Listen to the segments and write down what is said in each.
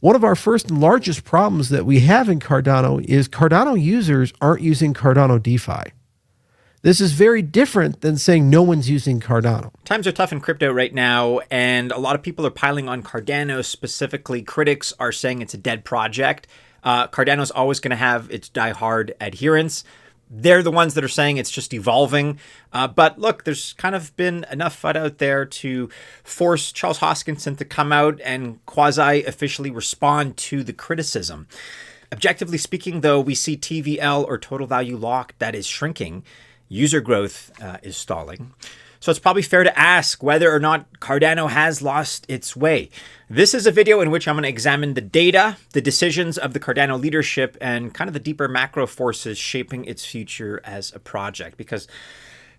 One of our first and largest problems that we have in Cardano is Cardano users aren't using Cardano DeFi. This is very different than saying no one's using Cardano. Times are tough in crypto right now, and a lot of people are piling on Cardano. Specifically, critics are saying it's a dead project. Cardano is always going to have its diehard adherents. They're the ones that are saying it's just evolving. But look, there's kind of been enough FUD out there to force Charles Hoskinson to come out and quasi-officially respond to the criticism. Objectively speaking, though, we see TVL, or total value locked, that is shrinking. User growth is stalling. So it's probably fair to ask whether or not Cardano has lost its way. This is a video in which I'm going to examine the data, the decisions of the Cardano leadership, and kind of the deeper macro forces shaping its future as a project, because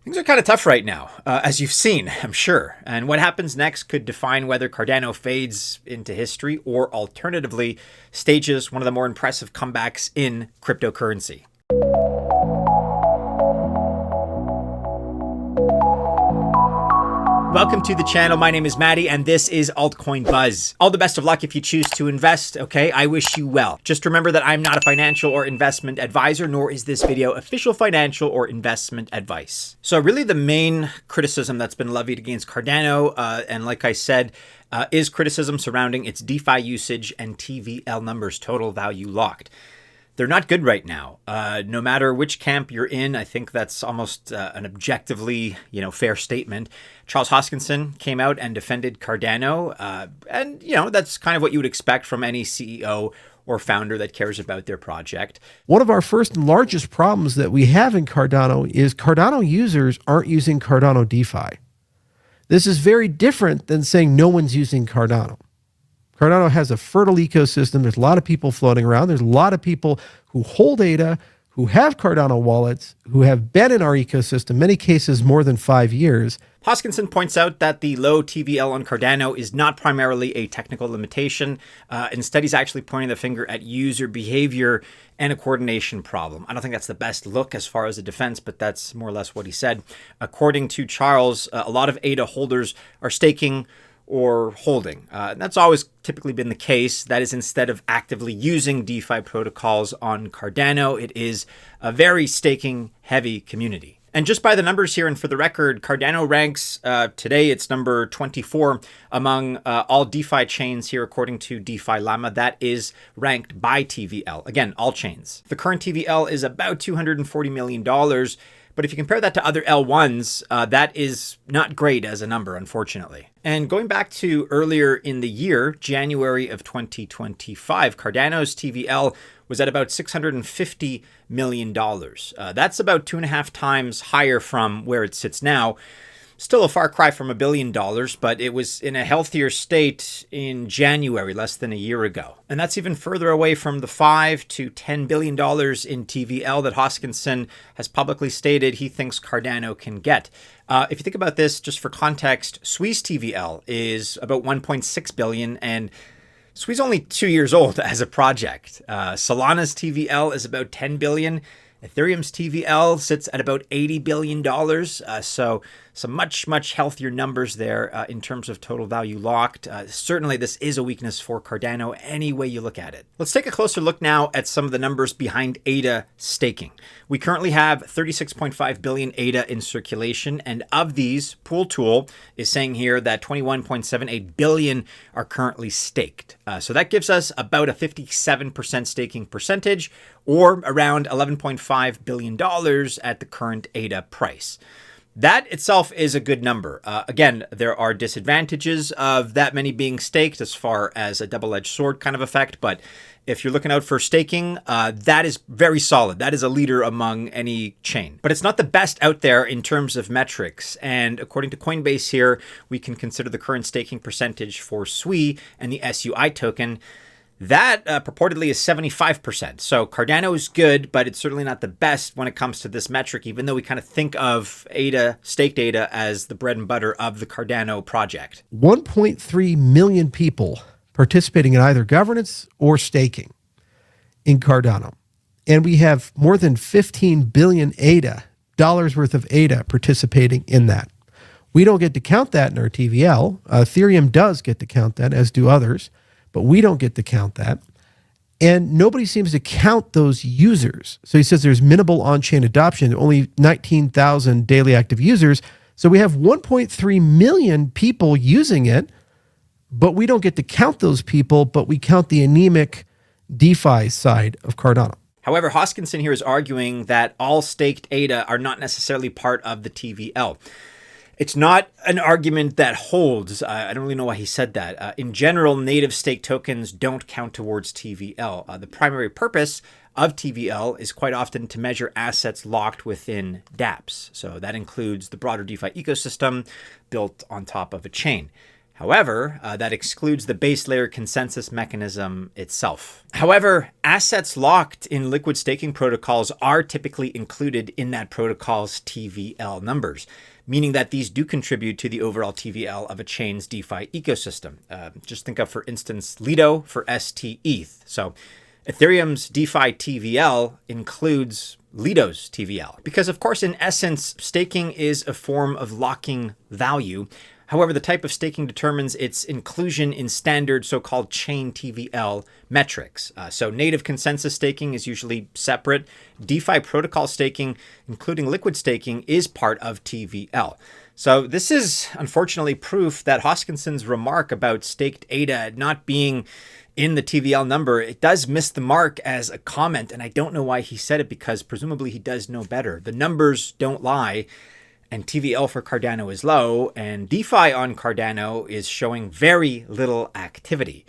things are kind of tough right now, as you've seen, I'm sure. And what happens next could define whether Cardano fades into history or alternatively stages one of the more impressive comebacks in cryptocurrency. Welcome to the channel. My name is Maddie, and this is Altcoin Buzz. All the best of luck if you choose to invest, okay? I wish you well. Just remember that I'm not a financial or investment advisor, nor is this video official financial or investment advice. So really the main criticism that's been levied against Cardano, and like I said, is criticism surrounding its DeFi usage and TVL numbers, total value locked. They're not good right now. No matter which camp you're in, I think that's almost an objectively, fair statement. Charles Hoskinson came out and defended Cardano, and that's kind of what you would expect from any CEO or founder that cares about their project. One of our first and largest problems that we have in Cardano is Cardano users aren't using Cardano DeFi. This is very different than saying no one's using Cardano. Cardano has a fertile ecosystem. There's a lot of people floating around. There's a lot of people who hold ADA, who have Cardano wallets, who have been in our ecosystem, many cases more than 5 years. Hoskinson points out that the low TVL on Cardano is not primarily a technical limitation. Instead, he's actually pointing the finger at user behavior and a coordination problem. I don't think that's the best look as far as a defense, but that's more or less what he said. According to Charles, a lot of ADA holders are staking or holding. That's always typically been the case. That is, instead of actively using DeFi protocols on Cardano, it is a very staking heavy community. And just by the numbers here, and for the record, Cardano ranks today, it's number 24 among all DeFi chains here, according to DeFi Llama. That is ranked by TVL. Again, all chains. The current TVL is about $240 million. But if you compare that to other L1s, that is not great as a number, unfortunately. And going back to earlier in the year, January of 2025, Cardano's TVL was at about $650 million. That's about 2.5 times higher from where it sits now. Still a far cry from $1 billion, but it was in a healthier state in January, less than a year ago. And that's even further away from the $5 to $10 billion in TVL that Hoskinson has publicly stated he thinks Cardano can get. If you think about this, just for context, Sui's TVL is about $1.6 billion, and Sui's only 2 years old as a project. Solana's TVL is about $10 billion. Ethereum's TVL sits at about $80 billion. So some much healthier numbers there in terms of total value locked. Certainly this is a weakness for Cardano any way you look at it. Let's take a closer look now at some of the numbers behind ADA staking. We currently have 36.5 billion ADA in circulation, and of these, Pool Tool is saying here that 21.78 billion are currently staked. So that gives us about a 57% staking percentage, or around $11.5 billion at the current ADA price. That itself is a good number. Again, there are disadvantages of that many being staked as far as a double-edged sword kind of effect, but if you're looking out for staking, that is very solid. That is a leader among any chain. But it's not the best out there in terms of metrics. And according to Coinbase here, we can consider the current staking percentage for SUI and the SUI token. That purportedly is 75%. So Cardano is good, but it's certainly not the best when it comes to this metric, even though we kind of think of ADA, staked ADA, as the bread and butter of the Cardano project. 1.3 million people participating in either governance or staking in Cardano. And we have more than 15 billion ADA, dollars worth of ADA participating in that. We don't get to count that in our TVL. Ethereum does get to count that, as do others. but we don't get to count that. And nobody seems to count those users. So he says there's minimal on-chain adoption, only 19,000 daily active users. So we have 1.3 million people using it, but we don't get to count those people, but we count the anemic DeFi side of Cardano. However, Hoskinson here is arguing that all staked ADA are not necessarily part of the TVL. It's not an argument that holds. I don't really know why he said that. In general, native stake tokens don't count towards TVL. The primary purpose of TVL is quite often to measure assets locked within dApps. So that includes the broader DeFi ecosystem built on top of a chain. However, that excludes the base layer consensus mechanism itself. However, assets locked in liquid staking protocols are typically included in that protocol's TVL numbers, meaning that these do contribute to the overall TVL of a chain's DeFi ecosystem. Just think of, for instance, Lido for ST-ETH. So Ethereum's DeFi TVL includes Lido's TVL because, of course, in essence, staking is a form of locking value. However, the type of staking determines its inclusion in standard so-called chain TVL metrics. So native consensus staking is usually separate. DeFi protocol staking, including liquid staking, is part of TVL. So this is unfortunately proof that Hoskinson's remark about staked ADA not being in the TVL number, it does miss the mark as a comment. And I don't know why he said it, because presumably he does know better. The numbers don't lie. And TVL for Cardano is low, and DeFi on Cardano is showing very little activity.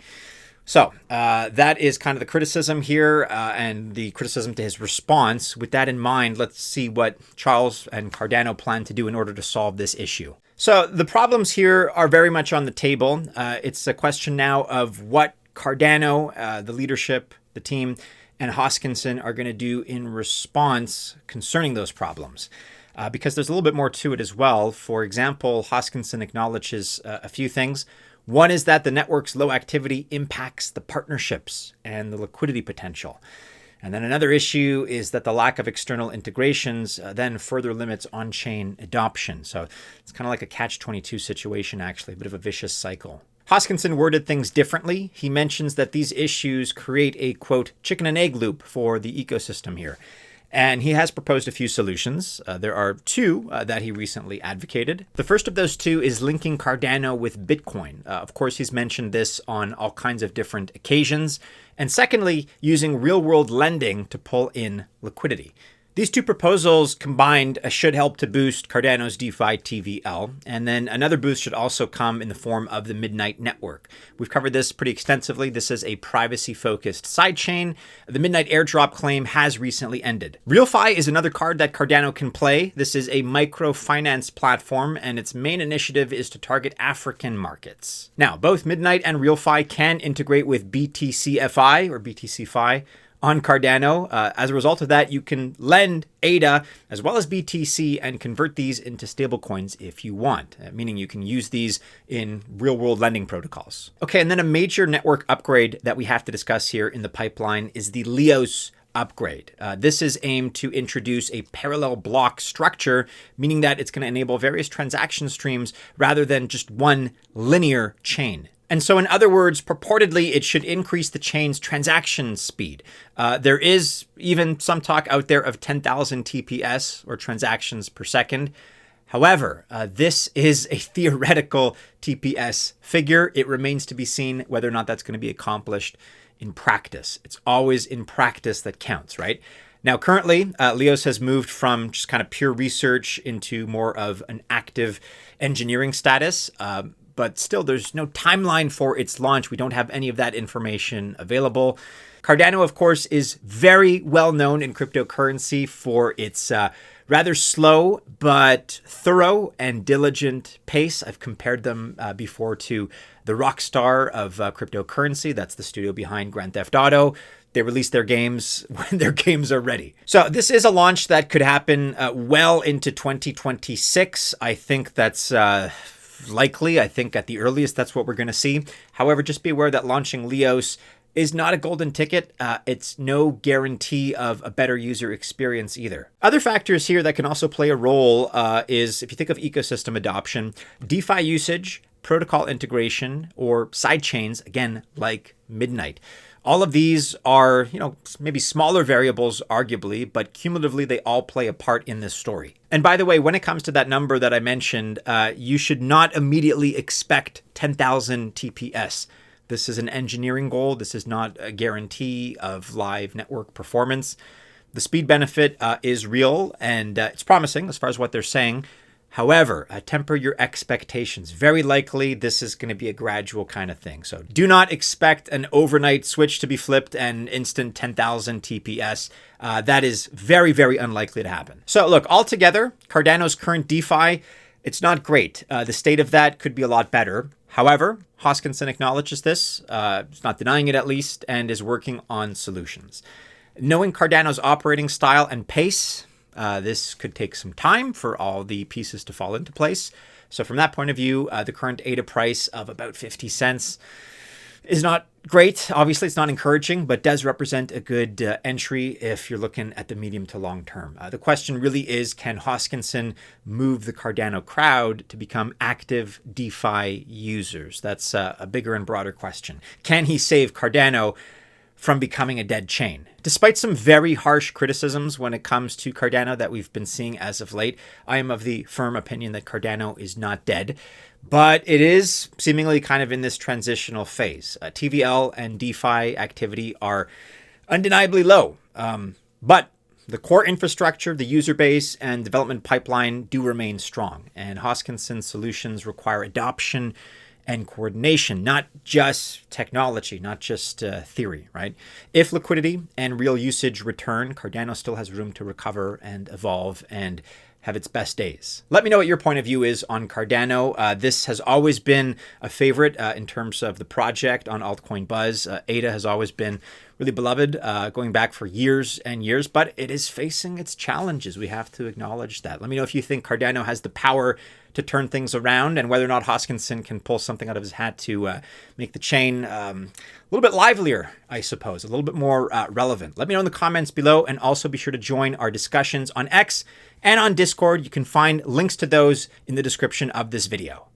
So that is kind of the criticism here and the criticism to his response. With that in mind, let's see what Charles and Cardano plan to do in order to solve this issue. So the problems here are very much on the table. It's a question now of what Cardano, the leadership, the team, and Hoskinson are going to do in response concerning those problems. Because there's a little bit more to it as well. For example, Hoskinson acknowledges a few things. One is that the network's low activity impacts the partnerships and the liquidity potential. And then another issue is that the lack of external integrations then further limits on-chain adoption. So it's kind of like a catch-22 situation, actually, a bit of a vicious cycle. Hoskinson worded things differently. He mentions that these issues create a, quote, chicken and egg loop for the ecosystem here. And he has proposed a few solutions. There are two that he recently advocated. The first of those two is linking Cardano with Bitcoin. Of course, he's mentioned this on all kinds of different occasions. And secondly, using real-world lending to pull in liquidity. These two proposals combined should help to boost Cardano's DeFi TVL. And then another boost should also come in the form of the Midnight Network. We've covered this pretty extensively. This is a privacy-focused sidechain. The Midnight airdrop claim has recently ended. REFERRAL is another card that Cardano can play. This is a microfinance platform, and its main initiative is to target African markets. Now, both Midnight and REFERRAL can integrate with BTCFI or BTCFi on Cardano. As a result of that, you can lend ADA as well as BTC and convert these into stablecoins if you want, meaning you can use these in real-world lending protocols. Okay, and then a major network upgrade that we have to discuss here in the pipeline is the Leios Upgrade. This is aimed to introduce a parallel block structure, meaning that it's going to enable various transaction streams rather than just one linear chain. And so in other words, purportedly, it should increase the chain's transaction speed. There is even some talk out there of 10,000 TPS or transactions per second. However, this is a theoretical TPS figure. It remains to be seen whether or not that's going to be accomplished in practice. It's always in practice that counts, right? Now, currently, Leios has moved from just kind of pure research into more of an active engineering status. But still, there's no timeline for its launch. We don't have any of that information available. Cardano, of course, is very well known in cryptocurrency for its rather slow but thorough and diligent pace. I've compared them before to the rock star of cryptocurrency. That's the studio behind Grand Theft Auto. They release their games when their games are ready. So this is a launch that could happen well into 2026. I think that's likely. I think at the earliest, that's what we're going to see. However, just be aware that launching Leios is not a golden ticket. It's no guarantee of a better user experience either. Other factors here that can also play a role is if you think of ecosystem adoption, DeFi usage protocol integration, or sidechains, again, like Midnight. All of these are, maybe smaller variables, arguably, but cumulatively, they all play a part in this story. And by the way, when it comes to that number that I mentioned, you should not immediately expect 10,000 TPS. This is an engineering goal. This is not a guarantee of live network performance. The speed benefit is real, and it's promising as far as what they're saying. However, temper your expectations. Very likely, this is going to be a gradual kind of thing. So do not expect an overnight switch to be flipped and instant 10,000 TPS. That is very, very unlikely to happen. So look, altogether, Cardano's current DeFi, it's not great. The state of that could be a lot better. However, Hoskinson acknowledges this, is not denying it at least, and is working on solutions. Knowing Cardano's operating style and pace, this could take some time for all the pieces to fall into place. So from that point of view, the current ADA price of about 50 cents is not great. Obviously, it's not encouraging, but does represent a good entry if you're looking at the medium to long term. The question really is, can Hoskinson move the Cardano crowd to become active DeFi users? That's a bigger and broader question. Can he save Cardano from becoming a dead chain? Despite some very harsh criticisms when it comes to Cardano that we've been seeing as of late, I am of the firm opinion that Cardano is not dead, but it is seemingly kind of in this transitional phase. TVL and DeFi activity are undeniably low, but the core infrastructure, the user base, and development pipeline do remain strong, and Hoskinson's solutions require adoption and coordination, not just technology, not just theory, right? If liquidity and real usage return, Cardano still has room to recover and evolve and have its best days. Let me know what your point of view is on Cardano. This has always been a favorite in terms of the project on Altcoin Buzz. ADA has always been really beloved, going back for years and years, but it is facing its challenges. We have to acknowledge that. Let me know if you think Cardano has the power to turn things around, and whether or not Hoskinson can pull something out of his hat to make the chain a little bit livelier, I suppose, a little bit more relevant. Let me know in the comments below, and also be sure to join our discussions on X and on Discord. You can find links to those in the description of this video.